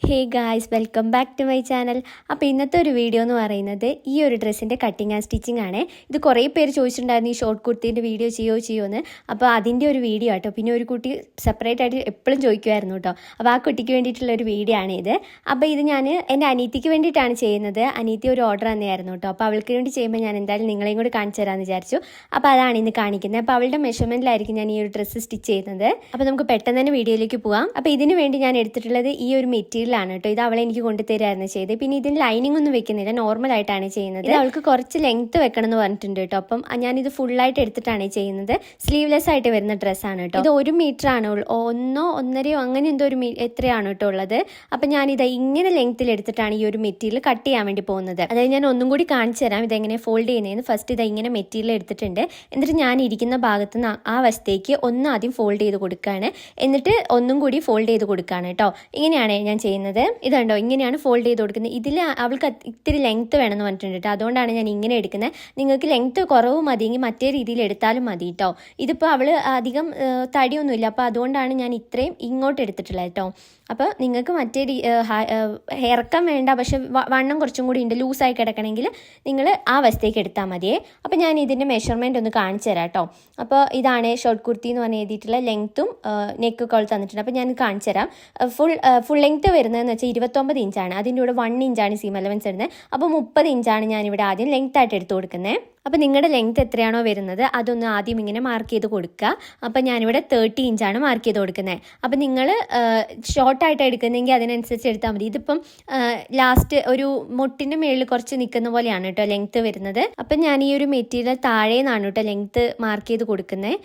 Hey guys, welcome back to my channel. അപ്പോൾ ഇന്നത്തെ ഒരു വീഡിയോ എന്ന് പറയുന്നത് ഈ ഒരു ഡ്രസ്സിൻ്റെ കട്ടിങ് ആൻഡ് സ്റ്റിച്ചിങ് ആണ്. ഇത് കുറേ പേര് ചോദിച്ചിട്ടുണ്ടായിരുന്നു ഈ ഷോർട്ട് കുർത്തീൻ്റെ വീഡിയോ ചെയ്യുമോ. അപ്പോൾ അതിൻ്റെ ഒരു വീഡിയോ ആട്ടോ. പിന്നെ ഒരു കുട്ടി സെപ്പറേറ്റ് ആയിട്ട് എപ്പോഴും ചോദിക്കുമായിരുന്നു കേട്ടോ. അപ്പോൾ ആ കുട്ടിക്ക് വേണ്ടിയിട്ടുള്ള ഒരു വീഡിയോ ആണ് ഇത്. അപ്പോൾ ഇത് ഞാൻ എൻ്റെ അനീത്തിക്ക് വേണ്ടിയിട്ടാണ് ചെയ്യുന്നത്. അനീത്തി ഒരു ഓർഡർ തന്നെയായിരുന്നു കേട്ടോ. അപ്പോൾ അവൾക്ക് വേണ്ടി ചെയ്യുമ്പോൾ ഞാൻ എന്തായാലും നിങ്ങളെയും കൂടി കാണിച്ചു തരാമെന്ന് വിചാരിച്ചു. അപ്പോൾ അതാണ് ഇന്ന് കാണിക്കുന്നത്. അപ്പോൾ അവളുടെ മെഷർമെൻറ്റിലായിരിക്കും ഞാൻ ഈ ഒരു ഡ്രസ്സ് സ്റ്റിച്ച് ചെയ്യുന്നത്. അപ്പോൾ നമുക്ക് പെട്ടെന്ന് തന്നെ വീഡിയോയിലേക്ക് പോകാം. അപ്പോൾ ഇതിന് വേണ്ടി ഞാൻ എടുത്തിട്ടുള്ളത് ഈ ഒരു മെറ്റീരിയൽ ആണ് കേട്ടോ. ഇത് അവളെ എനിക്ക് കൊണ്ടുതരായിരുന്നു ചെയ്ത്. പിന്നെ ഇതിന് ലൈനിങ് ഒന്നും വെക്കുന്നില്ല, നോർമൽ ആയിട്ടാണ് ചെയ്യുന്നത്. ഇത് അവൾക്ക് കുറച്ച് ലെങ്ത് വെക്കണം എന്ന് പറഞ്ഞിട്ടുണ്ട് കേട്ടോ. അപ്പം ഞാനിത് ഫുള്ളായിട്ട് എടുത്തിട്ടാണ് ചെയ്യുന്നത്. സ്ലീവ്ലെസ് ആയിട്ട് വരുന്ന ഡ്രസ്സാണ് കേട്ടോ. ഇത് 1 മീറ്റർ ആണ്, 1.5 അങ്ങനെ എന്തോ എത്രയാണ് കേട്ടോ ഉള്ളത്. അപ്പം ഞാനിത് ഇങ്ങനെ ലെങ്ത്തിൽ എടുത്തിട്ടാണ് ഈ ഒരു മെറ്റീരിയൽ കട്ട് ചെയ്യാൻ വേണ്ടി പോകുന്നത്. അതായത് ഞാൻ ഒന്നും കൂടി കാണിച്ചു തരാം ഇതെങ്ങനെ ഫോൾഡ് ചെയ്യുന്നതെന്ന്. ഫസ്റ്റ് ഇത് ഇങ്ങനെ മെറ്റീരിയൽ എടുത്തിട്ടുണ്ട്. എന്നിട്ട് ഞാൻ ഇരിക്കുന്ന ഭാഗത്ത് നിന്ന് ആ വശത്തേക്ക് ആദ്യം ഫോൾഡ് ചെയ്ത് കൊടുക്കുകയാണ്. എന്നിട്ട് ഒന്നും കൂടി ഫോൾഡ് ചെയ്ത് കൊടുക്കുകയാണ് കേട്ടോ. ഇങ്ങനെയാണ് ഞാൻ ചെയ്യുന്നത്. ഇതുണ്ടോ, ഇങ്ങനെയാണ് ഫോൾഡ് ചെയ്ത് കൊടുക്കുന്നത്. ഇതിൽ അവൾക്ക് ഇത്തിരി ലെങ്ത്ത് വേണമെന്ന് പറഞ്ഞിട്ടുണ്ട് കേട്ടോ. അതുകൊണ്ടാണ് ഞാൻ ഇങ്ങനെ എടുക്കുന്നത്. നിങ്ങൾക്ക് ലെങ്ത്ത് കുറവ് മതിയെങ്കിൽ മറ്റേ രീതിയിൽ എടുത്താലും മതി കേട്ടോ. ഇതിപ്പോൾ അവൾ അധികം തടിയൊന്നുമില്ല, അപ്പോൾ അതുകൊണ്ടാണ് ഞാൻ ഇത്രയും ഇങ്ങോട്ട് എടുത്തിട്ടുള്ളത് കേട്ടോ. അപ്പോൾ നിങ്ങൾക്ക് മറ്റേ ഇറക്കം വേണ്ട, പക്ഷെ വണ്ണം കുറച്ചും കൂടി ഉണ്ട്, ലൂസായി കിടക്കണമെങ്കിൽ നിങ്ങൾ ആ വശത്തേക്ക് എടുത്താൽ മതിയേ. അപ്പോൾ ഞാൻ ഇതിൻ്റെ മെഷർമെൻറ്റ് ഒന്ന് കാണിച്ചു തരാം കേട്ടോ. അപ്പോൾ ഇതാണ് ഷോർട്ട് കുർത്തി എന്ന് പറഞ്ഞ് എഴുതിയിട്ടുള്ള ലെങ്ത്തും നെക്കൊക്കെ അവൾ തന്നിട്ടുണ്ട്. അപ്പോൾ ഞാൻ കാണിച്ചു തരാം. ഫുൾ ലെങ്ത്ത് വരുന്നതെന്ന് വെച്ചാൽ 29 ഇഞ്ചാണ്. അതിൻ്റെ കൂടെ 1 ഇഞ്ചാണ് സീം അലവൻസ് വരുന്നത്. അപ്പോൾ 30 ഇഞ്ചാണ് ഞാനിവിടെ ആദ്യം ലെങ്ത് ആയിട്ട് എടുത്ത് കൊടുക്കുന്നത്. അപ്പോൾ നിങ്ങളുടെ ലെങ്ത് എത്രയാണോ വരുന്നത് അതൊന്ന് ആദ്യം ഇങ്ങനെ മാർക്ക് ചെയ്ത് കൊടുക്കുക. അപ്പോൾ ഞാനിവിടെ 30 ഇഞ്ചാണ് മാർക്ക് ചെയ്ത് കൊടുക്കുന്നത്. അപ്പോൾ നിങ്ങൾ ഷോർട്ടായിട്ട് എടുക്കുന്നതെങ്കിൽ അതിനനുസരിച്ച് എടുത്താൽ മതി. ഇതിപ്പം ലാസ്റ്റ് ഒരു മുട്ടിൻ്റെ മേളിൽ കുറച്ച് നിൽക്കുന്ന പോലെയാണ് കേട്ടോ ലെങ്ത്ത് വരുന്നത്. അപ്പം ഞാൻ ഈ ഒരു മെറ്റീരിയൽ താഴെ നിന്നാണ് കേട്ടോ ലെങ്ത്ത് മാർക്ക് ചെയ്ത് കൊടുക്കുന്നത്.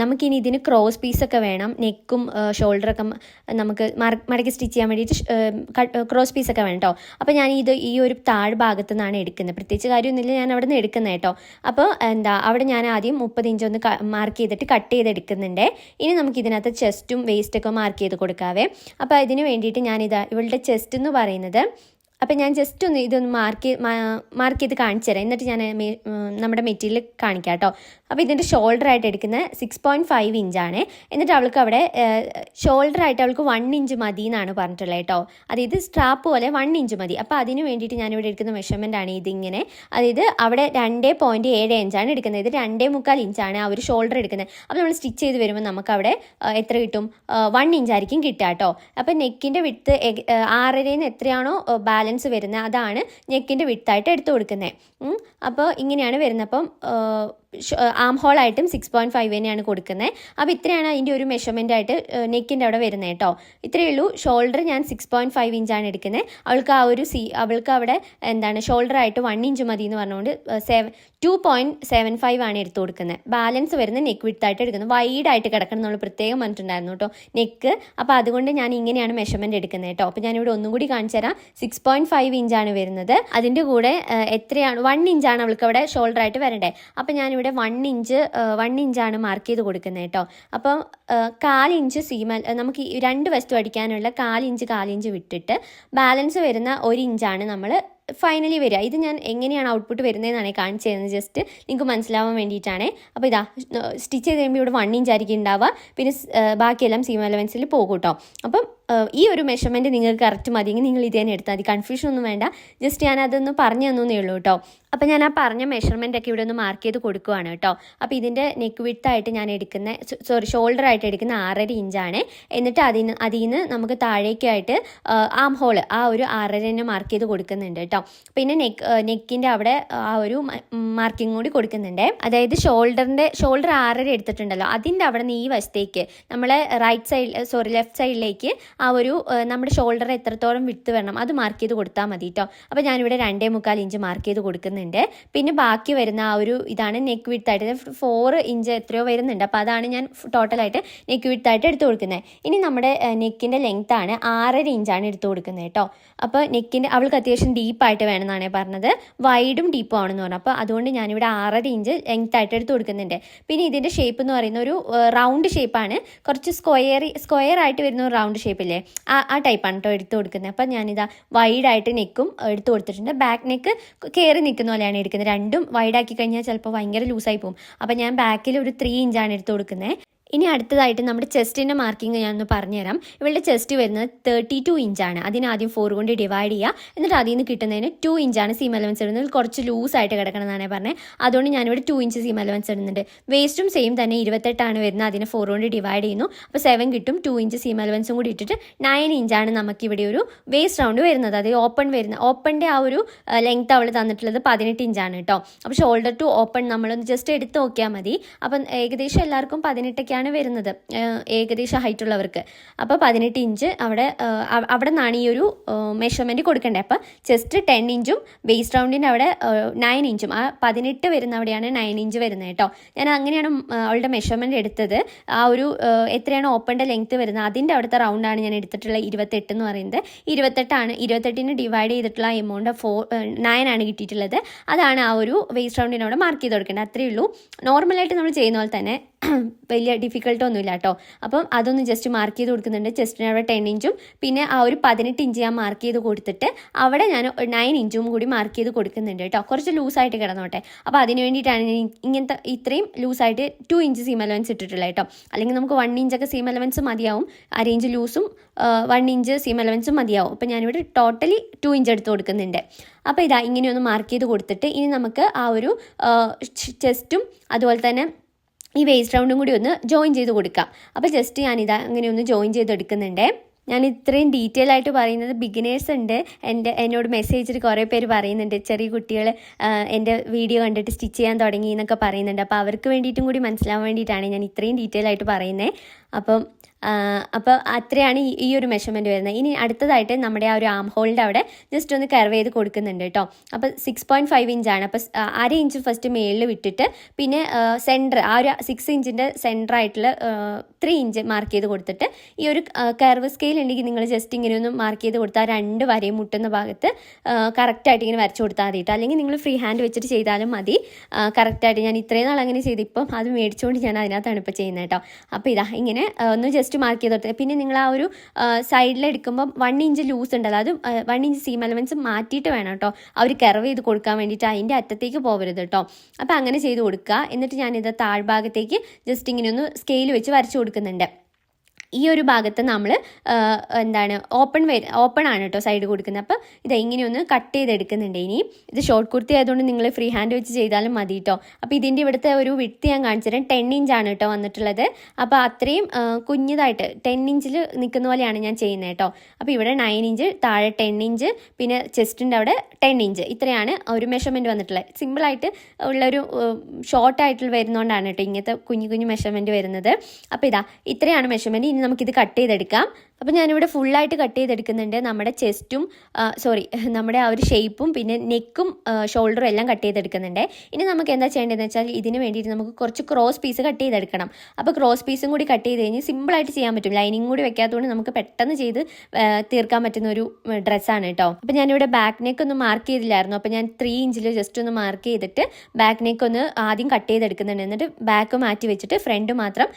നമുക്കിനി ഇതിന് ക്രോസ് പീസൊക്കെ വേണം. നെക്കും ഷോൾഡറൊക്കെ നമുക്ക് മടക്കി സ്റ്റിച്ച് ചെയ്യാൻ വേണ്ടിയിട്ട് ക്രോസ് പീസൊക്കെ വേണം കേട്ടോ. അപ്പോൾ ഞാൻ ഈ ഒരു താഴ് ഭാഗത്തു നിന്നാണ് എടുക്കുന്നത്. പ്രത്യേകിച്ച് കാര്യമൊന്നുമില്ല, ഞാൻ അവിടെ നിന്ന് എടുക്കുന്നത് കേട്ടോ. അപ്പോൾ അവിടെ ഞാൻ ആദ്യം 30 ഇഞ്ച് ഒന്ന് മാർക്ക് ചെയ്തിട്ട് കട്ട് ചെയ്തെടുക്കുന്നുണ്ട്. ഇനി നമുക്ക് ഇതിനകത്ത് ചെസ്റ്റും വേസ്റ്റൊക്കെ മാർക്ക് ചെയ്ത് കൊടുക്കാവേ. അപ്പോൾ ഇതിന് വേണ്ടിയിട്ട് ഇവളുടെ ചെസ്റ്റ് എന്ന് പറയുന്നത്, അപ്പം ഞാൻ ജസ്റ്റ് ഒന്ന് ഇതൊന്ന് മാർക്ക് ചെയ്ത് കാണിച്ചു തരാം. എന്നിട്ട് ഞാൻ നമ്മുടെ മെറ്റീരിയൽ കാണിക്കാം കേട്ടോ. അപ്പോൾ ഇതിൻ്റെ ഷോൾഡറായിട്ട് എടുക്കുന്ന 6.5 ഇഞ്ചാണ്. എന്നിട്ട് അവൾക്ക് അവിടെ ഷോൾഡറായിട്ട് അവൾക്ക് 1 ഇഞ്ച് മതി എന്നാണ് പറഞ്ഞിട്ടുള്ളത് കേട്ടോ. അതായത് സ്ട്രാപ്പ് പോലെ 1 ഇഞ്ച് മതി. അപ്പോൾ അതിന് വേണ്ടിയിട്ട് ഞാനിവിടെ എടുക്കുന്ന മെഷർമെൻ്റ് ആണ് ഇതിങ്ങനെ. അതായത് അവിടെ 2.7 ഇഞ്ചാണ് എടുക്കുന്നത്. ഇത് 2.25 ഇഞ്ചാണ് ആ ഒരു ഷോൾഡർ എടുക്കുന്നത്. അപ്പോൾ നമ്മൾ സ്റ്റിച്ച് ചെയ്ത് വരുമ്പോൾ നമുക്ക് അവിടെ എത്ര കിട്ടും? 1 ഇഞ്ചായിരിക്കും കിട്ടുക കേട്ടോ. അപ്പോൾ നെക്കിൻ്റെ വിഡ്ത്ത് 6.5 എത്രയാണോ ബാലൻസ് വരുന്നത് അതാണ് നെക്കിൻ്റെ വിഡ്ത്തായിട്ട് എടുത്തു കൊടുക്കുന്നത്. അപ്പോൾ ഇങ്ങനെയാണ് വരുന്നത്. അപ്പം ആം ഹോളായിട്ടും 6.5 തന്നെയാണ് കൊടുക്കുന്നത്. അപ്പോൾ ഇത്രയാണ് അതിൻ്റെ ഒരു മെഷർമെൻ്റ് ആയിട്ട് നെക്കിൻ്റെ അവിടെ വരുന്നത് കേട്ടോ. ഇത്രയേ ഉള്ളൂ. ഷോൾഡർ ഞാൻ 6.5 ഇഞ്ചാണ് എടുക്കുന്നത്. അവൾക്ക് അവിടെ ഷോൾഡറായിട്ട് 1 ഇഞ്ച് മതി എന്ന് പറഞ്ഞുകൊണ്ട് 2.75 ആണ് എടുത്തു കൊടുക്കുന്നത്. ബാലൻസ് വരുന്ന നെക്ക് വിഡ്ത്തായിട്ട് എടുക്കുന്നത്. വൈഡായിട്ട് കിടക്കണം നമ്മൾ പ്രത്യേകം പറഞ്ഞിട്ടുണ്ടായിരുന്നു കേട്ടോ നെക്ക്. അപ്പോൾ അതുകൊണ്ട് ഞാൻ ഇങ്ങനെയാണ് മെഷർമെൻറ്റ് എടുക്കുന്നത് കേട്ടോ. അപ്പോൾ ഞാനിവിടെ ഒന്നും കൂടി കാണിച്ചു തരാം. 6.5 ഇഞ്ചാണ് വരുന്നത്. അതിൻ്റെ കൂടെ എത്രയാണ് 1 ഇഞ്ചാണ് അവൾക്ക് അവിടെ ഷോൾഡറായിട്ട് വരണ്ടേ. അപ്പോൾ ഞാനിവിടെ 1 ഇഞ്ചാണ് മാർക്ക് ചെയ്ത് കൊടുക്കുന്നത് കേട്ടോ. അപ്പം 1/4 ഇഞ്ച് നമുക്ക് 2 വസ്തു അടിക്കാനുള്ള 1/4 ഇഞ്ച് വിട്ടിട്ട് ബാലൻസ് വരുന്ന 1 ഇഞ്ചാണ് നമ്മൾ ഫൈനലി വരിക. ഇത് ഞാൻ എങ്ങനെയാണ് ഔട്ട്പുട്ട് വരുന്നതെന്നാണ് കാണിച്ചു തരുന്നത്, ജസ്റ്റ് നിങ്ങൾക്ക് മനസ്സിലാവാൻ വേണ്ടിയിട്ടാണ്. അപ്പോൾ ഇതാ സ്റ്റിച്ച് ചെയ്ത് കഴിയുമ്പോൾ ഇവിടെ 1 ഇഞ്ചായിരിക്കും ഉണ്ടാവുക. പിന്നെ ബാക്കിയെല്ലാം സീം അലവൻസിൽ പോകും കേട്ടോ. അപ്പം ഈ ഒരു മെഷർമെൻറ്റ് നിങ്ങൾക്ക് കറക്റ്റ് മതിയെങ്കിൽ നിങ്ങൾ ഇത് തന്നെ എടുത്താൽ മതി. കൺഫ്യൂഷൻ ഒന്നും വേണ്ട, ജസ്റ്റ് ഞാൻ അതൊന്ന് പറഞ്ഞു തന്നേ ഉള്ളൂ കേട്ടോ. അപ്പോൾ ഞാൻ ആ പറഞ്ഞ മെഷർമെൻറ്റൊക്കെ ഇവിടെ ഒന്ന് മാർക്ക് ചെയ്ത് കൊടുക്കുകയാണ് കേട്ടോ. അപ്പോൾ ഇതിൻ്റെ നെക്ക് വിഡ്ത്തായിട്ട് ഞാൻ ഷോൾഡറായിട്ട് എടുക്കുന്ന 6.5 ഇഞ്ചാണ്. എന്നിട്ട് അതിൽ നിന്ന് നമുക്ക് താഴേക്കായിട്ട് ആം ഹോള് ആ ഒരു 6.5 മാർക്ക് ചെയ്ത് കൊടുക്കുന്നുണ്ട് കേട്ടോ. പിന്നെ നെക്കിൻ്റെ അവിടെ ആ ഒരു മാർക്കിംഗ് കൂടി കൊടുക്കുന്നുണ്ട്. അതായത് ഷോൾഡർ 6.5 എടുത്തിട്ടുണ്ടല്ലോ, അതിൻ്റെ അവിടെ നിന്ന് ഈ വശത്തേക്ക് നമ്മളെ ലെഫ്റ്റ് സൈഡിലേക്ക് ആ ഒരു നമ്മുടെ ഷോൾഡർ എത്രത്തോളം വിട്ട് വരണം അത് മാർക്ക് ചെയ്ത് കൊടുത്താൽ മതി കേട്ടോ. അപ്പോൾ ഞാനിവിടെ 2.25 ഇഞ്ച് മാർക്ക് ചെയ്ത് കൊടുക്കുന്നുണ്ട്. പിന്നെ ബാക്കി വരുന്ന ആ ഒരു ഇതാണ് നെക്ക് വിഡ്ത്തായിട്ട് 4 ഇഞ്ച് എത്രയോ വരുന്നുണ്ട്. അപ്പോൾ അതാണ് ഞാൻ ടോട്ടലായിട്ട് നെക്ക് വിഡ്ത്തായിട്ട് എടുത്ത് കൊടുക്കുന്നത്. ഇനി നമ്മുടെ നെക്കിൻ്റെ ലെങ്ത്താണ് 6.5 ഇഞ്ചാണ് എടുത്ത് കൊടുക്കുന്നത് കേട്ടോ. അപ്പോൾ അവൾക്ക് അത്യാവശ്യം ഡീപ്പായിട്ട് വേണമെന്നാണ് പറഞ്ഞത്, വൈഡും ഡീപ്പും ആണെന്ന് പറഞ്ഞു. അപ്പോൾ അതുകൊണ്ട് ഞാനിവിടെ 6.5 ഇഞ്ച് ലെങ്ത്തായിട്ട് എടുത്ത് കൊടുക്കുന്നുണ്ട്. പിന്നെ ഇതിൻ്റെ ഷേപ്പ് എന്ന് പറയുന്ന ഒരു റൗണ്ട് ഷേപ്പാണ്, കുറച്ച് സ്ക്വയർ ആയിട്ട് വരുന്ന ഒരു റൗണ്ട് ഷേപ്പില്ലേ, ആ ടൈപ്പാണ് കേട്ടോ എടുത്ത് കൊടുക്കുന്നത്. അപ്പം ഞാനിതാ വൈഡായിട്ട് നെക്കും എടുത്ത് കൊടുത്തിട്ടുണ്ട്. ബാക്ക് നെക്ക് കയറി നിൽക്കുന്ന പോലെയാണ് എടുക്കുന്നത്. രണ്ടും വൈഡാക്കി കഴിഞ്ഞാൽ ചിലപ്പോൾ ഭയങ്കര ലൂസായി പോകും. അപ്പം ഞാൻ ബാക്കിൽ ഒരു 3 ഇഞ്ചാണ് എടുത്ത് കൊടുക്കുന്നത്. ഇനി അടുത്തതായിട്ട് നമ്മുടെ ചെസ്റ്റിൻ്റെ മാർക്കിങ് ഞാനൊന്ന് പറഞ്ഞുതരാം. ഇവളുടെ ചെസ്റ്റ് വരുന്നത് 32 ഇഞ്ചാണ്. അതിനാദ്യം 4 കൊണ്ട് ഡിവൈഡ് ചെയ്യുക. എന്നിട്ട് അതിൽ നിന്ന് കിട്ടുന്നതിന് 2 ഇഞ്ചാണ് സീം അലവൻസ് ഇടുന്നത്. കുറച്ച് ലൂസായിട്ട് കിടക്കണം എന്നാണ് പറഞ്ഞത്. അതുകൊണ്ട് ഞാനിവിടെ 2 ഇഞ്ച് സീം അലവൻസ് ഇടുന്നുണ്ട്. വേസ്റ്റും സെയിം തന്നെ 28 വരുന്നത്. അതിനെ 4 കൊണ്ട് ഡിവൈഡ് ചെയ്യുന്നു. അപ്പോൾ 7 കിട്ടും. 2 ഇഞ്ച് സീം അലവൻസും കൂടി ഇട്ടിട്ട് 9 ഇഞ്ചാണ് നമുക്കിവിടെ ഒരു വേസ്റ്റ് റൗണ്ട് വരുന്നത്. അത് ഓപ്പണിൻ്റെ ആ ഒരു ലെങ്ത് അവൾ തന്നിട്ടുള്ളത് 18 ഇഞ്ചാണ് കേട്ടോ. അപ്പോൾ ഷോൾഡർ ടു ഓപ്പൺ നമ്മളൊന്ന് ജസ്റ്റ് എടുത്ത് നോക്കിയാൽ മതി. അപ്പം ഏകദേശം എല്ലാവർക്കും 18 വരുന്നത്, ഏകദേശം ഹൈറ്റ് ഉള്ളവർക്ക്. അപ്പോൾ 18 ഇഞ്ച് അവിടെ നിന്നാണ് ഈ ഒരു മെഷർമെൻറ്റ് കൊടുക്കേണ്ടത്. അപ്പോൾ ചെസ്റ്റ് 10 ഇഞ്ചും വേസ്റ്റ് റൗണ്ടിൻ്റെ അവിടെ 9 ഇഞ്ചും, ആ 18 വരുന്ന അവിടെയാണ് 9 ഇഞ്ച് വരുന്നത് കേട്ടോ. ഞാൻ അങ്ങനെയാണ് അവളുടെ മെഷർമെൻറ്റ് എടുത്തത്. ആ ഒരു എത്രയാണ് ഓപ്പണിൻ്റെ ലെങ്ത്ത് വരുന്നത് അതിൻ്റെ അവിടുത്തെ റൗണ്ടാണ് ഞാൻ എടുത്തിട്ടുള്ള 28 എന്ന് പറയുന്നത്. 28 ഡിവൈഡ് ചെയ്തിട്ടുള്ള എമൗണ്ട് 9 ആണ് കിട്ടിയിട്ടുള്ളത്. അതാണ് ആ ഒരു വേസ്റ്റ് റൗണ്ടിനവിടെ മാർക്ക് ചെയ്ത് കൊടുക്കേണ്ടത്. അത്രയേ ഉള്ളൂ. നോർമലായിട്ട് നമ്മൾ ചെയ്യുന്ന പോലെ തന്നെ വലിയ ഡിഫിക്കൽട്ടൊന്നുമില്ല കേട്ടോ. അപ്പം അതൊന്ന് ജസ്റ്റ് മാർക്ക് ചെയ്ത് കൊടുക്കുന്നുണ്ട്. ചെസ്റ്റിന് അവിടെ 10 ഇഞ്ചും പിന്നെ ആ ഒരു 18 ഇഞ്ച് ഞാൻ മാർക്ക് ചെയ്ത് കൊടുത്തിട്ട് അവിടെ ഞാൻ 9 ഇഞ്ചും കൂടി മാർക്ക് ചെയ്ത് കൊടുക്കുന്നുണ്ട് കേട്ടോ. കുറച്ച് ലൂസായിട്ട് കിടന്നോട്ടെ. അപ്പോൾ അതിന് വേണ്ടിയിട്ടാണ് ഇങ്ങനത്തെ ഇത്രയും ലൂസായിട്ട് 2 ഇഞ്ച് സീം അലവൻസ് ഇട്ടിട്ടുള്ളത് കേട്ടോ. അല്ലെങ്കിൽ നമുക്ക് 1 ഇഞ്ചൊക്കെ സീം അലവൻസ് മതിയാവും. 1 ഇഞ്ച് ലൂസും 1 ഇഞ്ച് സീം അലവൻസും മതിയാവും. അപ്പോൾ ഞാനിവിടെ ടോട്ടലി 2 ഇഞ്ച് എടുത്ത് കൊടുക്കുന്നുണ്ട്. അപ്പോൾ ഇതാ ഇങ്ങനെയൊന്ന് മാർക്ക് ചെയ്ത് കൊടുത്തിട്ട് ഇനി നമുക്ക് ആ ഒരു ചെസ്റ്റും അതുപോലെ തന്നെ ഈ വേസ്റ്റ് റൗണ്ടും കൂടി ഒന്ന് ജോയിൻ ചെയ്ത് കൊടുക്കാം. അപ്പോൾ ജസ്റ്റ് ഞാനിതാ അങ്ങനെ ഒന്ന് ജോയിൻ ചെയ്തെടുക്കുന്നുണ്ട്. ഞാൻ ഇത്രയും ഡീറ്റെയിൽ ആയിട്ട് പറയുന്നത് ബിഗിനേഴ്സ് ഉണ്ട്. എന്നോട് മെസ്സേജിൽ കുറേ പേര് പറയുന്നുണ്ട്, ചെറിയ കുട്ടികൾ എൻ്റെ വീഡിയോ കണ്ടിട്ട് സ്റ്റിച്ച് ചെയ്യാൻ തുടങ്ങി എന്നൊക്കെ പറയുന്നുണ്ട്. അപ്പോൾ അവർക്ക് വേണ്ടിയിട്ടും കൂടി മനസ്സിലാവാൻ വേണ്ടിയിട്ടാണ് ഞാൻ ഇത്രയും ഡീറ്റെയിൽ ആയിട്ട് പറയുന്നത്. അപ്പോൾ അത്രയാണ് ഈ ഒരു മെഷർമെൻറ്റ് വരുന്നത്. ഇനി അടുത്തതായിട്ട് നമ്മുടെ ആ ഒരു ആം ഹോളിൻ്റെ അവിടെ ജസ്റ്റ് ഒന്ന് കർവ് ചെയ്ത് കൊടുക്കുന്നുണ്ട് കേട്ടോ. അപ്പോൾ 6.5 ഇഞ്ചാണ്. അപ്പോൾ 1/2 ഇഞ്ച് ഫസ്റ്റ് മേളിൽ വിട്ടിട്ട് പിന്നെ സെൻറ്റർ ആ ഒരു 6 ഇഞ്ചിൻ്റെ സെൻറ്ററായിട്ടുള്ള 3 ഇഞ്ച് മാർക്ക് ചെയ്ത് കൊടുത്തിട്ട് ഈ ഒരു കർവ് സ്കെയിൽ ഉണ്ടെങ്കിൽ നിങ്ങൾ ജസ്റ്റ് ഇങ്ങനെ ഒന്ന് മാർക്ക് ചെയ്ത് കൊടുത്താൽ 2 വരയും മുട്ടുന്ന ഭാഗത്ത് കറക്റ്റായിട്ട് ഇങ്ങനെ വരച്ച് കൊടുത്താൽ മതി കേട്ടോ. അല്ലെങ്കിൽ നിങ്ങൾ ഫ്രീ ഹാൻഡ് വെച്ചിട്ട് ചെയ്താലും മതി. കറക്റ്റായിട്ട് ഞാൻ ഇത്രയും നാൾ അങ്ങനെ ചെയ്ത് ഇപ്പം അത് മേടിച്ചുകൊണ്ട് ഞാൻ അതിനകത്താണ് ഇപ്പോൾ ചെയ്യുന്നത് കേട്ടോ. അപ്പോൾ ഇതാ ഇങ്ങനെ ഒന്ന് ജസ്റ്റ് മാർക്ക് ചെയ്ത് കൊടുത്തത്. പിന്നെ നിങ്ങൾ ആ ഒരു സൈഡിലെടുക്കുമ്പം 1 ഇഞ്ച് ലൂസ് ഉണ്ടല്ലോ, അത് 1 ഇഞ്ച് സീം അലവൻസ് മാറ്റിയിട്ട് വേണം കേട്ടോ ആ ഒരു കർവ് ചെയ്ത് കൊടുക്കാൻ വേണ്ടിയിട്ട്. അതിൻ്റെ അറ്റത്തേക്ക് പോകരുത് കേട്ടോ. അപ്പോൾ അങ്ങനെ ചെയ്ത് കൊടുക്കുക. എന്നിട്ട് ഞാനിത് താഴ്ഭാഗത്തേക്ക് ജസ്റ്റ് ഇങ്ങനെ ഒന്ന് സ്കെയിൽ വെച്ച് വരച്ച് കൊടുക്കുന്നുണ്ട്. ഈ ഒരു ഭാഗത്ത് നമ്മൾ ഓപ്പൺ ആണ് കേട്ടോ സൈഡ് കൊടുക്കുന്നത്. അപ്പോൾ ഇത് ഇങ്ങനെയൊന്ന് കട്ട് ചെയ്തെടുക്കുന്നുണ്ട്. ഇനി ഇത് ഷോർട്ട് കുർത്തി ആയതുകൊണ്ട് നിങ്ങൾ ഫ്രീ ഹാൻഡ് വെച്ച് ചെയ്താലും മതി കേട്ടോ. അപ്പോൾ ഇതിൻ്റെ ഇവിടുത്തെ ഒരു വിഡ്ത്ത് ഞാൻ കാണിച്ചു തരാം. 10 ഇഞ്ചാണ് കേട്ടോ വന്നിട്ടുള്ളത്. അപ്പോൾ അത്രയും കുഞ്ഞതായിട്ട് 10 ഇഞ്ചിൽ നിൽക്കുന്ന പോലെയാണ് ഞാൻ ചെയ്യുന്നത് കേട്ടോ. അപ്പോൾ ഇവിടെ 9 ഇഞ്ച്, താഴെ 10 ഇഞ്ച്, പിന്നെ ചെസ്റ്റിൻ്റെ അവിടെ 10 ഇഞ്ച്, ഇത്രയാണ് ഒരു മെഷർമെൻറ്റ് വന്നിട്ടുള്ളത്. സിമ്പിളായിട്ട് ഉള്ളൊരു ഷോർട്ടായിട്ടുള്ള വരുന്നതുകൊണ്ടാണ് കേട്ടോ ഇങ്ങനത്തെ കുഞ്ഞു മെഷർമെൻറ്റ് വരുന്നത്. അപ്പോൾ ഇതാ ഇത്രയാണ് മെഷർമെൻറ്റ്. ഇനി നമുക്കിത് കട്ട് ചെയ്തെടുക്കാം. അപ്പോൾ ഞാനിവിടെ ഫുള്ളായിട്ട് കട്ട് ചെയ്തെടുക്കുന്നുണ്ട്. നമ്മുടെ ചെസ്റ്റും നമ്മുടെ ആ ഒരു ഷേപ്പും പിന്നെ നെക്കും ഷോൾഡറും എല്ലാം കട്ട് ചെയ്തെടുക്കുന്നുണ്ട്. ഇനി നമുക്ക് എന്താ ചെയ്യേണ്ടതെന്ന് വെച്ചാൽ ഇതിന് വേണ്ടിയിട്ട് നമുക്ക് കുറച്ച് ക്രോസ് പീസ് കട്ട് ചെയ്തെടുക്കണം. അപ്പോൾ ക്രോസ് പീസും കൂടി കട്ട് ചെയ്ത് കഴിഞ്ഞ് സിമ്പിളായിട്ട് ചെയ്യാൻ പറ്റും. ലൈനിങ് കൂടി വെക്കാത്തതുകൊണ്ട് നമുക്ക് പെട്ടെന്ന് ചെയ്ത് തീർക്കാൻ പറ്റുന്ന ഒരു ഡ്രസ്സാണ് കേട്ടോ. അപ്പോൾ ഞാനിവിടെ ബാക്ക് നെക്ക് ഒന്ന് മാർക്ക് ചെയ്തില്ലായിരുന്നു. അപ്പോൾ ഞാൻ 3 ഇഞ്ചിൽ ജസ്റ്റ് ഒന്ന് മാർക്ക് ചെയ്തിട്ട് ബാക്ക് നെക്ക് ഒന്ന് ആദ്യം കട്ട് ചെയ്തെടുക്കുന്നുണ്ട്. എന്നിട്ട് ബാക്ക് മാറ്റി വെച്ചിട്ട് ഫ്രണ്ട് മാത്രം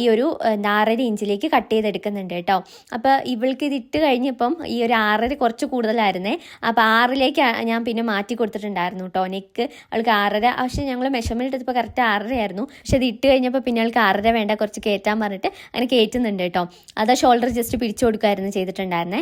ഈ ഒരു 6.5 ഇഞ്ചിലേക്ക് കട്ട് ചെയ്തെടുക്കുന്നുണ്ട് കേട്ടോ. അപ്പോൾ ഇവൾക്ക് ഇത് ഇട്ട് കഴിഞ്ഞപ്പം ഈ ഒരു 6.5 കുറച്ച് കൂടുതലായിരുന്നേ. അപ്പോൾ 6ലേക്ക് ഞാൻ പിന്നെ മാറ്റി കൊടുത്തിട്ടുണ്ടായിരുന്നു കേട്ടോ. നെക്ക് അവൾക്ക് 6.5, പക്ഷേ ഞങ്ങൾ മെഷർമെൻറ്റ് എടുത്തപ്പോൾ കറക്റ്റ് 6.5 ആയിരുന്നു. പക്ഷെ അത് ഇട്ട് കഴിഞ്ഞപ്പോൾ പിന്നെ അവൾക്ക് 6.5 വേണ്ട, കുറച്ച് കയറ്റാൻ പറഞ്ഞിട്ട് അങ്ങനെ കയറ്റുന്നുണ്ട് കേട്ടോ. അതാ ഷോൾഡർ ജസ്റ്റ് പിടിച്ചു കൊടുക്കുമായിരുന്നു ചെയ്തിട്ടുണ്ടായിരുന്നേ.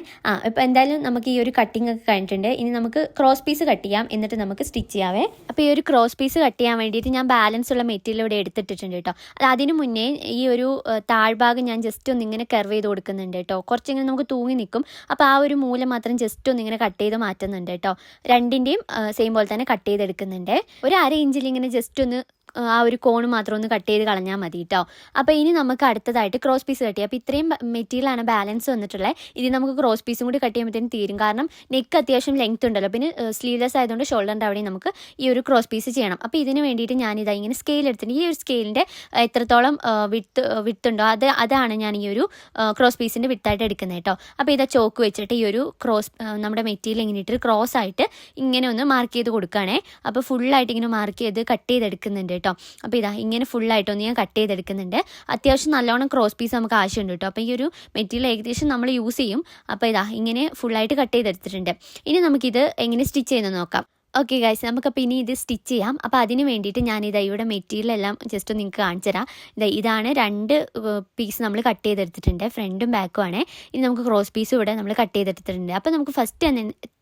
ഇപ്പോൾ എന്തായാലും നമുക്ക് ഈ ഒരു കട്ടിങ് ഒക്കെ കഴിഞ്ഞിട്ടുണ്ട്. ഇനി നമുക്ക് ക്രോസ് പീസ് കട്ട് ചെയ്യാം, എന്നിട്ട് നമുക്ക് സ്റ്റിച്ച് ചെയ്യാവേ. അപ്പോൾ ഈ ഒരു ക്രോസ് പീസ് കട്ട് ചെയ്യാൻ വേണ്ടിയിട്ട് ഞാൻ ബാലൻസ് ഉള്ള മെറ്റീരിയൽ ഇവിടെ എടുത്തിട്ടുണ്ട് കേട്ടോ. അതിന് മുന്നേ ഈ ഒരു താഴ്ഭാഗം ഞാൻ ജസ്റ്റ് ഒന്ന് ഇങ്ങനെ കർവ് ചെയ്ത് കൊടുക്കുന്നുണ്ട് കേട്ടോ. കുറച്ചിങ്ങനെ നമുക്ക് തൂങ്ങി നിൽക്കും. അപ്പോൾ ആ ഒരു മൂല മാത്രം ജസ്റ്റ് ഒന്ന് ഇങ്ങനെ കട്ട് ചെയ്ത് മാറ്റുന്നുണ്ട് കേട്ടോ. രണ്ടിൻ്റെയും സെയിം പോലെ തന്നെ കട്ട് ചെയ്തെടുക്കുന്നുണ്ട്. ഒരു 1/2 ഇഞ്ചിൽ ഇങ്ങനെ ജസ്റ്റ് ഒന്ന് ആ ഒരു കോണ് മാത്രം ഒന്ന് കട്ട് ചെയ്ത് കളഞ്ഞാൽ മതി കേട്ടോ. അപ്പോൾ ഇനി നമുക്ക് അടുത്തതായിട്ട് ക്രോസ് പീസ് കട്ട് ചെയ്യാം. അപ്പോൾ ഇത്രയും മെറ്റീരിയലാണ് ബാലൻസ് വന്നിട്ടുള്ളത്. ഇത് നമുക്ക് ക്രോസ് പീസും കൂടി കട്ട് ചെയ്യുമ്പോഴത്തേനും തീരും. കാരണം നെക്ക് അത്യാവശ്യം ലെങ്ത് ഉണ്ടല്ലോ, പിന്നെ സ്ലീവ്ലെസ് ആയതുകൊണ്ട് ഷോൾഡറിൻ്റെ അവിടെയും നമുക്ക് ഈ ഒരു ക്രോസ് പീസ് ചെയ്യണം. അപ്പോൾ ഇതിന് വേണ്ടിയിട്ട് ഞാനിതാ ഇങ്ങനെ സ്കെയിൽ എടുത്തിട്ട് ഈ ഒരു സ്കെയിലിൻ്റെ എത്രത്തോളം വിട്ടുണ്ടോ അതാണ് ഞാൻ ഈ ഒരു ക്രോസ് പീസിൻ്റെ വിട്ടായിട്ട് എടുക്കുന്നത് കേട്ടോ. അപ്പോൾ ഇതാ ചോക്ക് വെച്ചിട്ട് ഈ ഒരു നമ്മുടെ മെറ്റീരിയൽ ഇങ്ങനെ ഇട്ട് ക്രോസ് ആയിട്ട് ഇങ്ങനെ ഒന്ന് മാർക്ക് ചെയ്ത് കൊടുക്കുകയാണേ. അപ്പോൾ ഫുള്ളായിട്ട് ഇങ്ങനെ മാർക്ക് ചെയ്ത് കട്ട് ചെയ്തെടുക്കുന്നുണ്ട് കേട്ടോ. അപ്പോൾ ഇതാ ഇങ്ങനെ ഫുള്ളായിട്ടൊന്ന് ഞാൻ കട്ട് ചെയ്തെടുക്കുന്നുണ്ട്. അത്യാവശ്യം നല്ലോണം ക്രോസ് പീസ് നമുക്ക് ആവശ്യമുണ്ട് കേട്ടോ. അപ്പോൾ ഈ ഒരു മെറ്റീരിയൽ ഏകദേശം നമ്മൾ യൂസ് ചെയ്യും. അപ്പോൾ ഇതാ ഇങ്ങനെ ഫുള്ളായിട്ട് കട്ട് ചെയ്തെടുത്തിട്ടുണ്ട്. ഇനി നമുക്കിത് എങ്ങനെ സ്റ്റിച്ച് ചെയ്യുന്നത് നോക്കാം. ഓക്കെ ഗൈസ്, നമുക്കപ്പോൾ ഇനി ഇത് സ്റ്റിച്ച് ചെയ്യാം. അപ്പോൾ അതിന് വേണ്ടിയിട്ട് ഞാനിതാ ഇവിടെ മെറ്റീരിയൽ എല്ലാം ജസ്റ്റ് ഒന്ന് നിങ്ങൾക്ക് കാണിച്ചു തരാം. ഇതാണ് 2 പീസ് നമ്മൾ കട്ട് ചെയ്തെടുത്തിട്ടുണ്ട്, ഫ്രണ്ടും ബാക്കും ആണ്. ഇനി നമുക്ക് ക്രോസ് പീസും ഇവിടെ നമ്മൾ കട്ട് ചെയ്തെടുത്തിട്ടുണ്ട്. അപ്പോൾ നമുക്ക് ഫസ്റ്റ്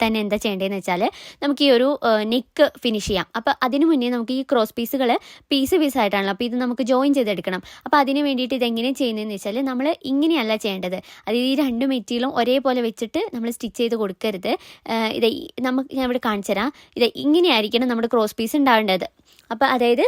തന്നെ എന്താ ചെയ്യേണ്ടതെന്ന് വെച്ചാൽ നമുക്ക് ഈ ഒരു നെക്ക് ഫിനിഷ് ചെയ്യാം. അപ്പോൾ അതിന് മുന്നേ നമുക്ക് ഈ ക്രോസ് പീസുകൾ പീസായിട്ടാണല്ലോ, അപ്പോൾ ഇത് നമുക്ക് ജോയിൻ ചെയ്തെടുക്കണം. അപ്പോൾ അതിന് വേണ്ടിയിട്ട് ഇതെങ്ങനെ ചെയ്യുന്നതെന്ന് വെച്ചാൽ നമ്മൾ ഇങ്ങനെയല്ല ചെയ്യേണ്ടത്. അതായത് ഈ 2 മെറ്റീരിയലും ഒരേപോലെ വെച്ചിട്ട് നമ്മൾ സ്റ്റിച്ച് ചെയ്ത് കൊടുക്കരുത്. ഞാൻ ഇവിടെ കാണിച്ചു തരാം. ഇങ്ങനെയായിരിക്കണം നമ്മുടെ ക്രോസ് പീസ് ഉണ്ടാവേണ്ടത്. അപ്പോൾ അതായത്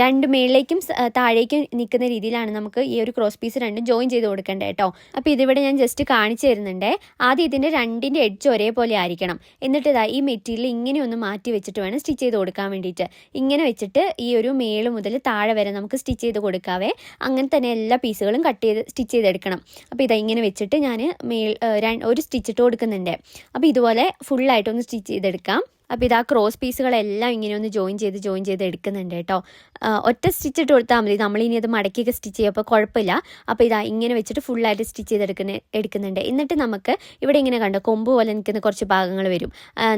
2 മേളിലേക്കും താഴേക്കും നിൽക്കുന്ന രീതിയിലാണ് നമുക്ക് ഈ ഒരു ക്രോസ് പീസ് 2 ജോയിൻ ചെയ്ത് കൊടുക്കേണ്ടത് കേട്ടോ. അപ്പോൾ ഇതിവിടെ ഞാൻ ജസ്റ്റ് കാണിച്ചു തരുന്നുണ്ട്. ആദ്യം ഇതിൻ്റെ 2ൻ്റെ എഡ്ജ് ഒരേപോലെ ആയിരിക്കണം. എന്നിട്ട് ഈ മെറ്റീരിയൽ ഇങ്ങനെ ഒന്ന് മാറ്റി വെച്ചിട്ട് വേണം സ്റ്റിച്ച് ചെയ്ത് കൊടുക്കാൻ വേണ്ടിയിട്ട്. ഇങ്ങനെ വെച്ചിട്ട് ഈ ഒരു മേള് മുതൽ താഴെ വരെ നമുക്ക് സ്റ്റിച്ച് ചെയ്ത് കൊടുക്കാവേ. അങ്ങനെ തന്നെ എല്ലാ പീസുകളും കട്ട് ചെയ്ത് സ്റ്റിച്ച് ചെയ്തെടുക്കണം. അപ്പോൾ ഇങ്ങനെ വെച്ചിട്ട് ഞാൻ ഒരു സ്റ്റിച്ച് ഇട്ട് കൊടുക്കുന്നുണ്ട്. അപ്പോൾ ഇതുപോലെ ഫുള്ളായിട്ടൊന്ന് സ്റ്റിച്ച് ചെയ്തെടുക്കാം. അപ്പോൾ ഇതാ ക്രോസ് പീസുകളെല്ലാം ഇങ്ങനെ ഒന്ന് ജോയിൻ ചെയ്ത് എടുക്കുന്നുണ്ട് കേട്ടോ. ഒറ്റ സ്റ്റിച്ച് ഇട്ട് കൊടുത്താൽ മതി, നമ്മളിനി അത് മടക്കിയൊക്കെ സ്റ്റിച്ച് ചെയ്യുക, അപ്പോൾ കുഴപ്പമില്ല. അപ്പോൾ ഇങ്ങനെ വെച്ചിട്ട് ഫുള്ളായിട്ട് സ്റ്റിച്ച് എടുക്കുന്നുണ്ട്. എന്നിട്ട് നമുക്ക് ഇവിടെ ഇങ്ങനെ കണ്ടോ കൊമ്പ് പോലെ നിൽക്കുന്ന കുറച്ച് ഭാഗങ്ങൾ വരും.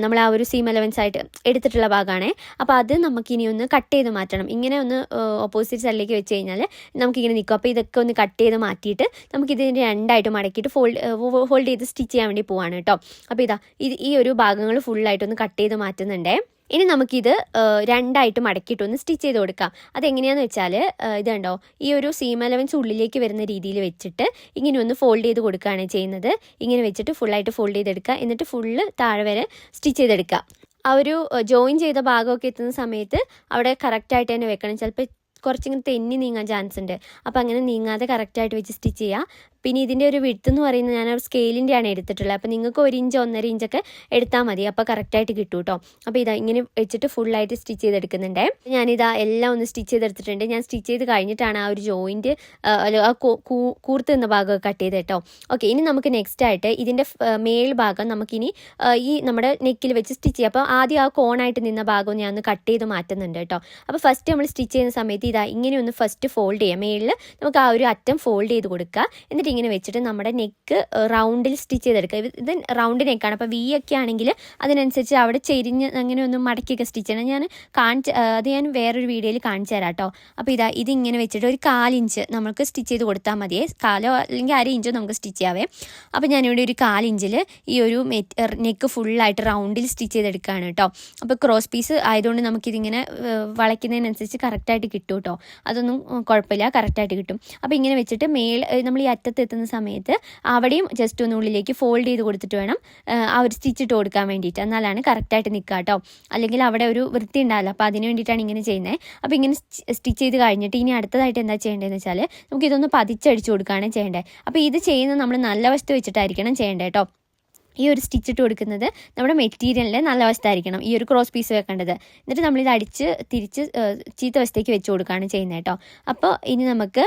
നമ്മൾ ആ ഒരു സീം അലവൻസ് ആയിട്ട് എടുത്തിട്ടുള്ള ഭാഗമാണ്. അപ്പോൾ അത് നമുക്കിനി ഒന്ന് കട്ട് ചെയ്ത് മാറ്റണം. ഇങ്ങനെ ഒന്ന് ഓപ്പോസിറ്റ് സൈഡിലേക്ക് വെച്ച് കഴിഞ്ഞാൽ നമുക്കിങ്ങനെ നിൽക്കും. അപ്പോൾ ഇതൊക്കെ ഒന്ന് കട്ട് ചെയ്ത് മാറ്റിയിട്ട് നമുക്കിതിൻ്റെ 2ആയിട്ട് മടക്കിയിട്ട് ഫോൾഡ് ചെയ്ത് സ്റ്റിച്ച് ചെയ്യാൻ വേണ്ടി പോവാണ് കേട്ടോ. അപ്പോൾ ഈ ഒരു ഭാഗങ്ങൾ ഫുള്ളായിട്ടൊന്ന് കട്ട് ചെയ്ത് മാറ്റുന്നുണ്ടേ. ഇനി നമുക്കിത് 2ആയിട്ട് മടക്കിയിട്ടൊന്ന് സ്റ്റിച്ച് ചെയ്ത് കൊടുക്കാം. അതെങ്ങനെയാണെന്ന് വെച്ചാൽ ഇത് കണ്ടോ, ഈ ഒരു സീം അലവൻസ് ഉള്ളിലേക്ക് വരുന്ന രീതിയിൽ വെച്ചിട്ട് ഇങ്ങനെ ഒന്ന് ഫോൾഡ് ചെയ്ത് കൊടുക്കുകയാണ് ചെയ്യുന്നത്. ഇങ്ങനെ വെച്ചിട്ട് ഫുള്ളായിട്ട് ഫോൾഡ് ചെയ്തെടുക്കുക. എന്നിട്ട് ഫുള്ള് താഴെ വരെ സ്റ്റിച്ച് ചെയ്തെടുക്കുക. ആ ഒരു ജോയിൻ ചെയ്ത ഭാഗമൊക്കെ എത്തുന്ന സമയത്ത് അവിടെ കറക്റ്റായിട്ട് തന്നെ വെക്കണം. ചിലപ്പോൾ കുറച്ചിങ്ങനെ തെന്നി നീങ്ങാൻ ചാൻസ് ഉണ്ട്. അപ്പോൾ അങ്ങനെ നീങ്ങാതെ കറക്റ്റായിട്ട് വെച്ച് സ്റ്റിച്ച് ചെയ്യുക. പിന്നെ ഇതിൻ്റെ ഒരു വിഡ്ത്ത് എന്ന് പറയുന്നത് ഞാൻ ഒരു സ്കെയിലിൻ്റെയാണ് എടുത്തിട്ടുള്ളത്. അപ്പോൾ നിങ്ങൾക്ക് 1 ഇഞ്ച് 1.5 ഇഞ്ചൊക്കെ എടുത്താൽ മതി. അപ്പോൾ കറക്റ്റായിട്ട് കിട്ടും കേട്ടോ. അപ്പോൾ ഇങ്ങനെ വെച്ചിട്ട് ഫുള്ളായിട്ട് സ്റ്റിച്ച് ചെയ്തെടുക്കുന്നുണ്ട്. എല്ലാം ഒന്ന് സ്റ്റിച്ച് ചെയ്തെടുത്തിട്ടുണ്ട്. ഞാൻ സ്റ്റിച്ച് ചെയ്ത് കഴിഞ്ഞിട്ടാണ് ആ ഒരു ജോയിൻറ്റ് ആ കൂർത്ത് നിന്ന ഭാഗമൊക്കെ കട്ട് ചെയ്ത് കേട്ടോ. ഓക്കെ, ഇനി നമുക്ക് നെക്സ്റ്റ് ആയിട്ട് ഇതിൻ്റെ മേൽ ഭാഗം നമുക്കിനി ഈ നമ്മുടെ നെക്കിൽ വെച്ച് സ്റ്റിച്ച് ചെയ്യാം. അപ്പോൾ ആദ്യം ആ കോണായിട്ട് നിന്ന ഭാഗം ഞാൻ ഒന്ന് കട്ട് ചെയ്ത് മാറ്റുന്നുണ്ട് കേട്ടോ. അപ്പോൾ ഫസ്റ്റ് നമ്മൾ സ്റ്റിച്ച് ചെയ്യുന്ന സമയത്ത് ഇങ്ങനെ ഒന്ന് ഫസ്റ്റ് ഫോൾഡ് ചെയ്യാം. മേളിൽ നമുക്ക് ആ ഒരു അറ്റം ഫോൾഡ് ചെയ്ത് കൊടുക്കുക. എന്നിട്ട് ഇങ്ങനെ വെച്ചിട്ട് നമ്മുടെ നെക്ക് റൗണ്ടിൽ സ്റ്റിച്ച് ചെയ്തെടുക്കുക. ഇത് റൗണ്ട് നെക്കാണ്. അപ്പോൾ ഒക്കെ ആണെങ്കിൽ അതിനനുസരിച്ച് അവിടെ ചെരിഞ്ഞ് അങ്ങനെ ഒന്ന് മടക്കിയൊക്കെ സ്റ്റിച്ച് ചെയ്യണം. അത് ഞാൻ വേറൊരു വീഡിയോയിൽ കാണിച്ചു തരാം കേട്ടോ. അപ്പോൾ ഇതിങ്ങനെ വെച്ചിട്ട് ഒരു 1/4 ഇഞ്ച് നമുക്ക് സ്റ്റിച്ച് ചെയ്ത് കൊടുത്താൽ മതിയേ. 1/4 അല്ലെങ്കിൽ 1/2 ഇഞ്ചോ നമുക്ക് സ്റ്റിച്ച് ചെയ്യാവേ. അപ്പോൾ ഞാനിവിടെ ഒരു 1/4 ഇഞ്ചിൽ ഈ ഒരു നെക്ക് ഫുള്ളായിട്ട് റൗണ്ടിൽ സ്റ്റിച്ച് ചെയ്തെടുക്കുകയാണ് കേട്ടോ. അപ്പോൾ ക്രോസ് പീസ് ആയതുകൊണ്ട് നമുക്കിതിങ്ങനെ വളയ്ക്കുന്നതിനനുസരിച്ച് കറക്റ്റായിട്ട് കിട്ടും കേട്ടോ. അതൊന്നും കുഴപ്പമില്ല, കറക്റ്റായിട്ട് കിട്ടും. അപ്പോൾ ഇങ്ങനെ വെച്ചിട്ട് നമ്മൾ ഈ അറ്റത്ത് എത്തുന്ന സമയത്ത് അവിടെയും ജസ്റ്റ് ഒന്ന് ഉള്ളിലേക്ക് ഫോൾഡ് ചെയ്ത് കൊടുത്തിട്ട് വേണം ആ ഒരു സ്റ്റിച്ച് ഇട്ട് കൊടുക്കാൻ വേണ്ടിയിട്ട്. എന്നാലാണ് കറക്റ്റായിട്ട് നിൽക്കുക കേട്ടോ. അല്ലെങ്കിൽ അവിടെ ഒരു വൃത്തി ഉണ്ടാവില്ല. അപ്പോൾ അതിന് വേണ്ടിയിട്ടാണ് ഇങ്ങനെ ചെയ്യുന്നത്. അപ്പോൾ ഇങ്ങനെ സ്റ്റിച്ച് ചെയ്ത് കഴിഞ്ഞിട്ട് ഇനി അടുത്തതായിട്ട് എന്താ ചെയ്യേണ്ടതെന്ന് വെച്ചാൽ നമുക്കിതൊന്ന് പതിച്ചടിച്ച് കൊടുക്കുകയാണ് ചെയ്യേണ്ടത്. അപ്പോൾ ഇത് ചെയ്യുന്നത് നമ്മൾ നല്ല വശത്ത് വെച്ചിട്ടായിരിക്കണം ചെയ്യേണ്ടത് കേട്ടോ. ഈ ഒരു സ്റ്റിച്ച് ഇട്ട് കൊടുക്കുന്നത് നമ്മുടെ മെറ്റീരിയലിൻ്റെ നല്ല വശത്തായിരിക്കണം ഈ ഒരു ക്രോസ് പീസ് വെക്കേണ്ടത്. എന്നിട്ട് നമ്മളിത് അടിച്ച് തിരിച്ച് ചീത്ത വശത്തേക്ക് വെച്ച് കൊടുക്കുകയാണ് ചെയ്യുന്നത് കേട്ടോ. അപ്പോൾ ഇനി നമുക്ക്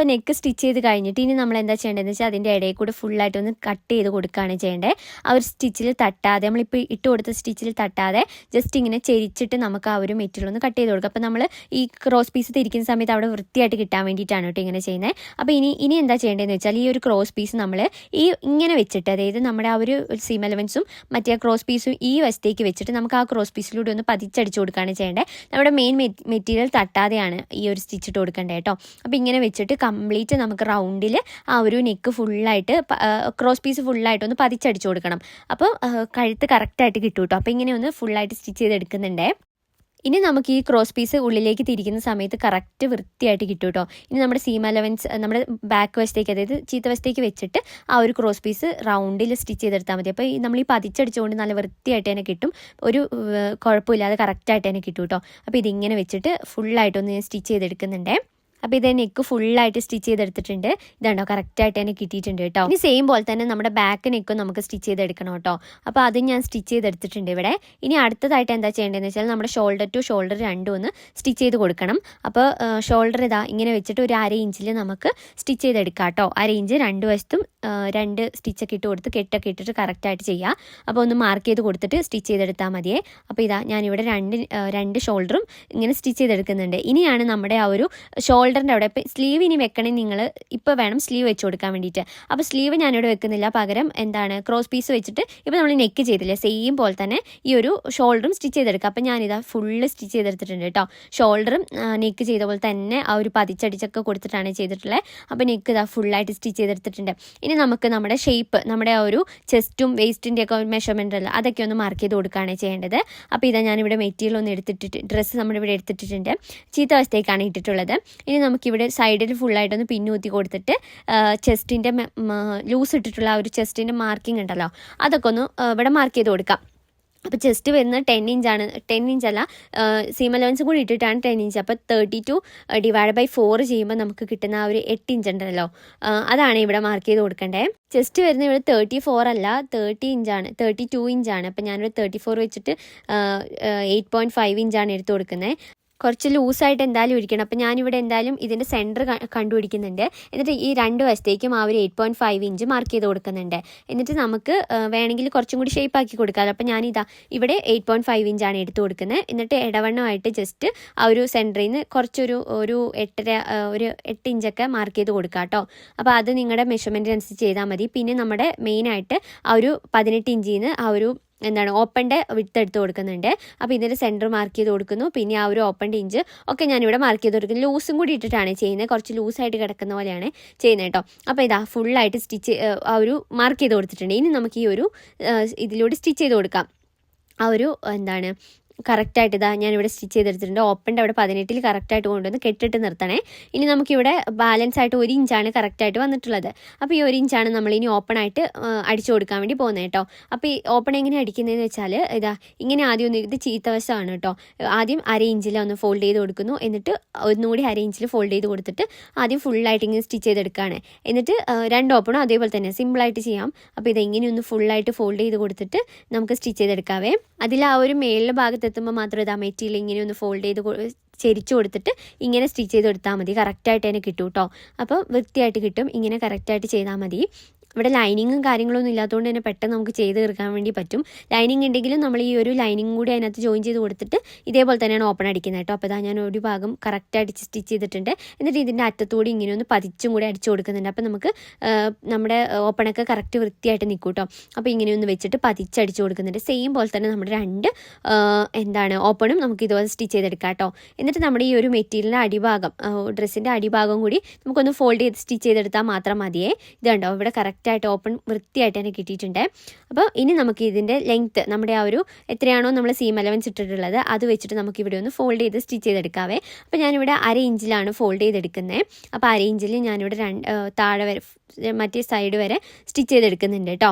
നെക്ക് സ്റ്റിച്ച് ചെയ്ത് കഴിഞ്ഞിട്ട് ഇനി നമ്മൾ എന്താ ചെയ്യേണ്ടതെന്ന് വെച്ചാൽ അതിൻ്റെ ഇടയിൽ കൂടെ ഫുള്ളായിട്ടൊന്ന് കട്ട് ചെയ്ത് കൊടുക്കുകയാണ് ചെയ്യേണ്ടത്. ആ ഒരു സ്റ്റിച്ചിൽ തട്ടാതെ, നമ്മളിപ്പോൾ ഇട്ട് കൊടുത്ത സ്റ്റിച്ചിൽ തട്ടാതെ ജസ്റ്റ് ഇങ്ങനെ ചെരിച്ചിട്ട് നമുക്ക് ആ ഒരു മെറ്റീരിയൽ ഒന്ന് കട്ട് ചെയ്ത് കൊടുക്കുക. അപ്പോൾ നമ്മൾ ഈ ക്രോസ് പീസ് തിരിക്കുന്ന സമയത്ത് അവിടെ വൃത്തിയായിട്ട് കിട്ടാൻ വേണ്ടിയിട്ടാണ് കേട്ടോ ഇങ്ങനെ ചെയ്യുന്നത്. അപ്പോൾ ഇനി എന്താ ചെയ്യേണ്ടതെന്ന് വെച്ചാൽ ഈ ഒരു ക്രോസ് പീസ് നമ്മൾ ഇങ്ങനെ വെച്ചിട്ട്, അതായത് നമ്മുടെ ആ ഒരു സീം അലവൻസും മറ്റേ ക്രോസ് പീസും ഈ വശത്തേക്ക് വെച്ചിട്ട് നമുക്ക് ആ ക്രോസ് പീസിലൂടെ ഒന്ന് പതിച്ചടിച്ച് കൊടുക്കുകയാണ് ചെയ്യേണ്ടത്. നമ്മുടെ മെയിൻ മെറ്റീരിയൽ തട്ടാതെയാണ് ഈ ഒരു സ്റ്റിച്ച് ഇട്ട് കൊടുക്കേണ്ടത് കേട്ടോ. അപ്പോൾ ഇങ്ങനെ വെച്ചിട്ട് കംപ്ലീറ്റ് നമുക്ക് റൗണ്ടിൽ ആ ഒരു നെക്ക് ഫുള്ളായിട്ട് ക്രോസ് പീസ് ഫുള്ളായിട്ടൊന്ന് പതിച്ചടിച്ച് കൊടുക്കണം. അപ്പോൾ കഴുത്ത് കറക്റ്റായിട്ട് കിട്ടും കേട്ടോ. അപ്പോൾ ഇങ്ങനെ ഒന്ന് ഫുള്ളായിട്ട് സ്റ്റിച്ച് ചെയ്തെടുക്കുന്നുണ്ട്. ഇനി നമുക്ക് ഈ ക്രോസ് പീസ് ഉള്ളിലേക്ക് തിരിക്കുന്ന സമയത്ത് കറക്റ്റ് വൃത്തിയായിട്ട് കിട്ടും കേട്ടോ. ഇനി നമ്മുടെ സീം അലവൻസ് നമ്മുടെ ബാക്ക് വശത്തേക്ക്, അതായത് ചീത്ത വശത്തേക്ക് വെച്ചിട്ട് ആ ഒരു ക്രോസ് പീസ് റൗണ്ടിൽ സ്റ്റിച്ച് ചെയ്തെടുത്താൽ മതി. അപ്പോൾ നമ്മൾ ഈ പതിച്ചടിച്ചുകൊണ്ട് നല്ല വൃത്തിയായിട്ട് തന്നെ കിട്ടും. ഒരു കുഴപ്പമില്ലാതെ കറക്റ്റായിട്ട് തന്നെ കിട്ടും കേട്ടോ. അപ്പോൾ ഇതിങ്ങനെ വെച്ചിട്ട് ഫുള്ളായിട്ടൊന്ന് ഞാൻ സ്റ്റിച്ച് ചെയ്തെടുക്കുന്നുണ്ട്. അപ്പോൾ ഇത് നെക്ക് ഫുള്ളായിട്ട് സ്റ്റിച്ച് ചെയ്തെടുത്തിട്ടുണ്ട്. ഇതാണോ കറക്റ്റായിട്ട് തന്നെ കിട്ടിയിട്ടുണ്ട് കേട്ടോ. ഇനി സെയിം പോലെ തന്നെ നമ്മുടെ ബാക്ക് നെക്കും നമുക്ക് സ്റ്റിച്ച് ചെയ്തെടുക്കണം കേട്ടോ. അപ്പോൾ അതും ഞാൻ സ്റ്റിച്ച് ചെയ്തെടുത്തിട്ടുണ്ട് ഇവിടെ. ഇനി അടുത്തതായിട്ട് എന്താ ചെയ്യേണ്ടതെന്ന് വെച്ചാൽ നമ്മുടെ ഷോൾഡർ ടു ഷോൾഡർ രണ്ടും ഒന്ന് സ്റ്റിച്ച് ചെയ്ത് കൊടുക്കണം. അപ്പോൾ ഷോൾഡർ ഇങ്ങനെ വെച്ചിട്ട് ഒരു 1/2 ഇഞ്ചിൽ നമുക്ക് സ്റ്റിച്ച് ചെയ്തെടുക്കാം കേട്ടോ. 1/2 ഇഞ്ച് 2 വശത്തും 2 സ്റ്റിച്ചൊക്കെ ഇട്ട് കൊടുത്ത് കെട്ടൊക്കെ ഇട്ടിട്ട് കറക്റ്റായിട്ട് ചെയ്യുക. അപ്പോൾ ഒന്ന് മാർക്ക് ചെയ്ത് കൊടുത്തിട്ട് സ്റ്റിച്ച് ചെയ്തെടുത്താൽ മതിയേ. അപ്പോൾ ഞാനിവിടെ രണ്ട് ഷോൾഡറും ഇങ്ങനെ സ്റ്റിച്ച് ചെയ്തെടുക്കുന്നുണ്ട്. ഇനിയാണ് നമ്മുടെ ആ ഒരു ഷോൾഡർ ഷോൾഡറിൻ്റെ അവിടെ ഇപ്പോൾ സ്ലീവ് ഇനി വെക്കണേ നിങ്ങൾ ഇപ്പോൾ വേണം സ്ലീവ് വെച്ച് കൊടുക്കാൻ വേണ്ടിയിട്ട്. അപ്പോൾ സ്ലീവ് ഞാനിവിടെ വെക്കുന്നില്ല, പകരം എന്താണ് ക്രോസ് പീസ് വെച്ചിട്ട് ഇപ്പോൾ നമ്മൾ നെക്ക് ചെയ്തില്ലേ സെയിം പോലെ തന്നെ ഈ ഒരു ഷോൾഡറും സ്റ്റിച്ച് ചെയ്തെടുക്കുക. അപ്പോൾ ഞാനിതാ ഫുള്ള് സ്റ്റിച്ച് ചെയ്തെടുത്തിട്ടുണ്ട് കേട്ടോ. ഷോൾഡറും നെക്ക് ചെയ്ത പോലെ തന്നെ ആ ഒരു പതിച്ചടിച്ചൊക്കെ കൊടുത്തിട്ടാണ് ചെയ്തിട്ടുള്ളത്. അപ്പോൾ നെക്ക് ഇതാ ഫുള്ളായിട്ട് സ്റ്റിച്ച് ചെയ്തെടുത്തിട്ടുണ്ട്. ഇനി നമുക്ക് നമ്മുടെ ഷേപ്പ്, നമ്മുടെ ആ ഒരു ചെസ്റ്റും വേസ്റ്റിൻ്റെ ഒക്കെ മെഷർമെൻ്റ് അല്ല അതൊക്കെ ഒന്ന് മാർക്ക് ചെയ്ത് കൊടുക്കുകയാണ് ചെയ്യേണ്ടത്. അപ്പോൾ ഇതാ ഞാനിവിടെ മെറ്റീരിയൽ ഒന്ന് എടുത്തിട്ട് ഡ്രസ്സ് നമ്മളിവിടെ എടുത്തിട്ടുണ്ട്, ചീത്ത വശത്തേക്കാണ് ഇട്ടിട്ടുള്ളത്. ഇനി നമുക്കിവിടെ സൈഡിൽ ഫുള്ളായിട്ടൊന്ന് പിന്നൂത്തി കൊടുത്തിട്ട് ചെസ്റ്റിൻ്റെ ലൂസ് ഇട്ടിട്ടുള്ള ആ ഒരു ചെസ്റ്റിൻ്റെ മാർക്കിംഗ് ഉണ്ടല്ലോ അതൊക്കെ ഒന്ന് ഇവിടെ മാർക്ക് ചെയ്ത് കൊടുക്കാം. അപ്പോൾ ചെസ്റ്റ് വരുന്നത് 10 ഇഞ്ചാണ്, 10 ഇഞ്ചല്ല സീം അലവൻസ് കൂടി ഇട്ടിട്ടാണ് 10 ഇഞ്ച്. അപ്പോൾ 32 / 4 ചെയ്യുമ്പോൾ നമുക്ക് കിട്ടുന്ന ആ ഒരു 8 ഇഞ്ച് ഉണ്ടല്ലോ അതാണ് ഇവിടെ മാർക്ക് ചെയ്ത് കൊടുക്കേണ്ടത്. ചെസ്റ്റ് വരുന്നത് ഇവിടെ 34 അല്ല 30 ഇഞ്ചാണ്, 32 ഇഞ്ചാണ്. അപ്പോൾ ഞാനിവിടെ 34 വെച്ചിട്ട് 8.5 ഇഞ്ചാണ് എടുത്ത് കൊടുക്കുന്നത്. കുറച്ച് ലൂസായിട്ട് എന്തായാലും ഇരിക്കണം. അപ്പോൾ ഞാനിവിടെ എന്തായാലും ഇതിൻ്റെ സെൻറ്റർ കണ്ടുപിടിക്കുന്നുണ്ട്. എന്നിട്ട് ഈ രണ്ട് വശത്തേക്കും ആ ഒരു 8.5 ഇഞ്ച് മാർക്ക് ചെയ്ത് കൊടുക്കുന്നുണ്ട്. എന്നിട്ട് നമുക്ക് വേണമെങ്കിൽ കുറച്ചും കൂടി ഷേപ്പ് ആക്കി കൊടുക്കാമല്ലോ. അപ്പോൾ ഞാനിതാ ഇവിടെ 8.5 ഇഞ്ചാണ് എടുത്ത് കൊടുക്കുന്നത്. എന്നിട്ട് ഇടവണ്ണമായിട്ട് ജസ്റ്റ് ആ ഒരു സെൻറ്ററിൽ നിന്ന് കുറച്ചൊരു 8 ഇഞ്ചൊക്കെ മാർക്ക് ചെയ്ത് കൊടുക്കുക കേട്ടോ. അപ്പോൾ അത് നിങ്ങളുടെ മെഷർമെൻറ്റിനനുസരിച്ച് ചെയ്താൽ മതി. പിന്നെ നമ്മുടെ മെയിനായിട്ട് ആ ഒരു 18 ഇഞ്ചിൽ നിന്ന് ആ ഒരു ഓപ്പണിൻ്റെ വിഡ്ത്ത് എടുത്ത് കൊടുക്കുന്നുണ്ട്. അപ്പോൾ ഇതിൻ്റെ സെൻറ്റർ മാർക്ക് ചെയ്ത് കൊടുക്കുന്നു. പിന്നെ ആ ഒരു ഓപ്പണിൻ്റെ ഇഞ്ച് ഒക്കെ ഞാനിവിടെ മാർക്ക് ചെയ്ത് കൊടുക്കുന്നു. ലൂസും കൂടി ഇട്ടിട്ടാണ് ചെയ്യുന്നത്, കുറച്ച് ലൂസായിട്ട് കിടക്കുന്ന പോലെയാണ് ചെയ്യുന്നത് കേട്ടോ. അപ്പോൾ ഇതാ ഫുള്ളായിട്ട് സ്റ്റിച്ച് ആ ഒരു മാർക്ക് ചെയ്ത് കൊടുത്തിട്ടുണ്ട്. ഇനി നമുക്ക് ഈ ഒരു ഇതിലൂടെ സ്റ്റിച്ച് ചെയ്ത് കൊടുക്കാം. ആ ഒരു കറക്റ്റായിട്ട് ഇതാ ഞാനിവിടെ സ്റ്റിച്ച് ചെയ്തെടുത്തിട്ടുണ്ട്. ഓപ്പണിൻ്റെ അവിടെ 18 കറക്റ്റായിട്ട് കൊണ്ടുവന്ന് കെട്ടിട്ട് നിർത്തണേ. ഇനി നമുക്കിവിടെ ബാലൻസ് ആയിട്ട് 1 ഇഞ്ചാണ് കറക്റ്റായിട്ട് വന്നിട്ടുള്ളത്. അപ്പോൾ ഈ 1 ഇഞ്ചാണ് നമ്മൾ ഇനി ഓപ്പണായിട്ട് അടിച്ചു കൊടുക്കാൻ വേണ്ടി പോകുന്നത് കേട്ടോ. അപ്പോൾ ഈ ഓപ്പൺ എങ്ങനെ അടിക്കുന്നതെന്ന് വെച്ചാൽ ഇതാ ഇങ്ങനെ ആദ്യം ഒന്ന്, ഇത് ചീത്തവശമാണ് കേട്ടോ. ആദ്യം 1/2 ഇഞ്ചിൽ ഒന്ന് ഫോൾഡ് ചെയ്ത് കൊടുക്കുന്നു. എന്നിട്ട് ഒന്നുകൂടി 1/2 ഇഞ്ചിൽ ഫോൾഡ് ചെയ്ത് കൊടുത്തിട്ട് ആദ്യം ഫുള്ളായിട്ട് ഇങ്ങനെ സ്റ്റിച്ച് ചെയ്തെടുക്കുകയാണ്. എന്നിട്ട് 2 ഓപ്പണും അതേപോലെ തന്നെ സിമ്പിളായിട്ട് ചെയ്യാം. അപ്പോൾ ഇതെങ്ങനെ ഒന്ന് ഫുള്ളായിട്ട് ഫോൾഡ് ചെയ്ത് കൊടുത്തിട്ട് നമുക്ക് സ്റ്റിച്ച് ചെയ്തെടുക്കാവേ. അതിൽ ആ ഒരു മേളിലെ ഭാഗത്ത് എത്തുമ്പോൾ മാത്രം ഇതാ മെറ്റീരിയൽ ഇങ്ങനെ ഒന്ന് ഫോൾഡ് ചെയ്ത് ചെരിച്ചു കൊടുത്തിട്ട് ഇങ്ങനെ സ്റ്റിച്ച് ചെയ്ത് കൊടുത്താൽ മതി. കറക്റ്റായിട്ട് തന്നെ കിട്ടും കേട്ടോ. അപ്പോൾ വൃത്തിയായിട്ട് കിട്ടും. ഇങ്ങനെ കറക്റ്റായിട്ട് ചെയ്താൽ മതി. ഇവിടെ ലൈനിങ്ങും കാര്യങ്ങളൊന്നും ഇല്ലാത്തതുകൊണ്ട് തന്നെ പെട്ടെന്ന് നമുക്ക് ചെയ്ത് തീർക്കാൻ വേണ്ടി പറ്റും. ലൈനിങ് ഉണ്ടെങ്കിലും നമ്മൾ ഈ ഒരു ലൈനിങ് കൂടി അതിനകത്ത് ജോയിൻ ചെയ്ത് കൊടുത്തിട്ട് ഇതേപോലെ തന്നെയാണ് ഓപ്പൺ അടിക്കുന്നത് കേട്ടോ. അപ്പോൾ ഇതാ ഞാൻ ഒരു ഭാഗം കറക്റ്റായിട്ട് സ്റ്റിച്ച് ചെയ്തിട്ടുണ്ട്. എന്നിട്ട് ഇതിൻ്റെ അറ്റത്തുകൂടി ഇങ്ങനെ ഒന്ന് പതിച്ചും കൂടി അടിച്ചു കൊടുക്കുന്നുണ്ട്. അപ്പോൾ നമുക്ക് നമ്മുടെ ഓപ്പണൊക്കെ കറക്റ്റ് വൃത്തിയായിട്ട് നിൽക്കും കേട്ടോ. അപ്പോൾ ഇങ്ങനെ ഒന്ന് വെച്ചിട്ട് പതിച്ചടിച്ചു കൊടുക്കുന്നുണ്ട്. സെയിം പോലെ തന്നെ നമ്മുടെ 2 ഓപ്പണും നമുക്ക് ഇതുപോലെ സ്റ്റിച്ച് ചെയ്തെടുക്കാം കേട്ടോ. എന്നിട്ട് നമ്മുടെ ഈ ഒരു മെറ്റീരിയലിൻ്റെ അടിഭാഗം, ഡ്രസ്സിൻ്റെ അടിഭാഗം കൂടി നമുക്കൊന്ന് ഫോൾഡ് ചെയ്ത് സ്റ്റിച്ച് ചെയ്തെടുത്താൽ മാത്രം മതിയേ. ഇതുണ്ടോ ഇവിടെ കറക്റ്റായിട്ട് ഓപ്പൺ വൃത്തിയായിട്ട് തന്നെ കിട്ടിയിട്ടുണ്ട്. അപ്പോൾ ഇനി നമുക്ക് ഇതിൻ്റെ ലെങ്ത്ത്, നമ്മുടെ ആ ഒരു എത്രയാണോ നമ്മൾ സീം അലവൻസ് ഇട്ടിട്ടുള്ളത് അത് വെച്ചിട്ട് നമുക്ക് ഇവിടെ ഒന്ന് ഫോൾഡ് ചെയ്ത് സ്റ്റിച്ച് ചെയ്തെടുക്കാവേ. അപ്പോൾ ഞാനിവിടെ 1/2 ഇഞ്ചിലാണ് ഫോൾഡ് ചെയ്തെടുക്കുന്നത്. അപ്പോൾ 1/2 ഇഞ്ചിൽ ഞാനിവിടെ താഴെ വരെ മറ്റേ സൈഡ് വരെ സ്റ്റിച്ച് ചെയ്തെടുക്കുന്നുണ്ട് കേട്ടോ.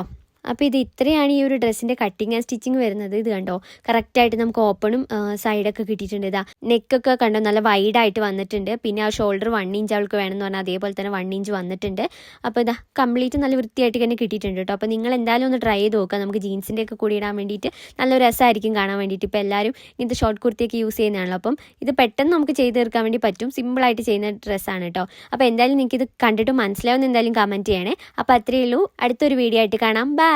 അപ്പോൾ ഇത് ഇത്രയാണ് ഈ ഒരു ഡ്രസ്സിൻ്റെ കട്ടിങ് ആൻഡ് സ്റ്റിച്ചിങ് വരുന്നത്. ഇത് കണ്ടോ കറക്റ്റായിട്ട് നമുക്ക് ഓപ്പണും സൈഡൊക്കെ കിട്ടിയിട്ടുണ്ട്. ഇതാ നെക്കൊക്കെ കണ്ടോ നല്ല വൈഡായിട്ട് വന്നിട്ടുണ്ട്. പിന്നെ ആ ഷോൾഡർ 1 ഇഞ്ച് അവൾക്ക് വേണമെന്ന് പറഞ്ഞാൽ അതേപോലെ തന്നെ 1 ഇഞ്ച് വന്നിട്ടുണ്ട്. അപ്പോൾ ഇതാ കംപ്ലീറ്റ് നല്ല വൃത്തിയായിട്ട് തന്നെ കിട്ടിയിട്ടുണ്ട് കേട്ടോ. അപ്പോൾ നിങ്ങൾ എന്തായാലും ഒന്ന് ട്രൈ ചെയ്ത് നോക്കുക. നമുക്ക് ജീൻസിൻ്റെ ഒക്കെ കൂടി ഇടാൻ വേണ്ടിയിട്ട് നല്ലൊരു രസമായിരിക്കും കാണാൻ വേണ്ടിയിട്ട്. ഇപ്പോൾ എല്ലാവരും ഇങ്ങനത്തെ ഷോർട്ട് കുർത്തിയൊക്കെ യൂസ് ചെയ്യുന്നതാണല്ലോ. അപ്പം ഇത് പെട്ടെന്ന് നമുക്ക് ചെയ്ത് തീർക്കാൻ വേണ്ടി പറ്റും. സിമ്പിളായിട്ട് ചെയ്യുന്ന ഡ്രസ്സാണ് കേട്ടോ. അപ്പോൾ എന്തായാലും നിങ്ങൾക്ക് ഇത് കണ്ടിട്ട് മനസ്സിലാവുന്ന എന്തായാലും കമൻറ്റ് ചെയ്യണേ. അപ്പോൾ അത്രയേ ഉള്ളൂ. അടുത്തൊരു വീഡിയോ ആയിട്ട് കാണാം. ബൈ.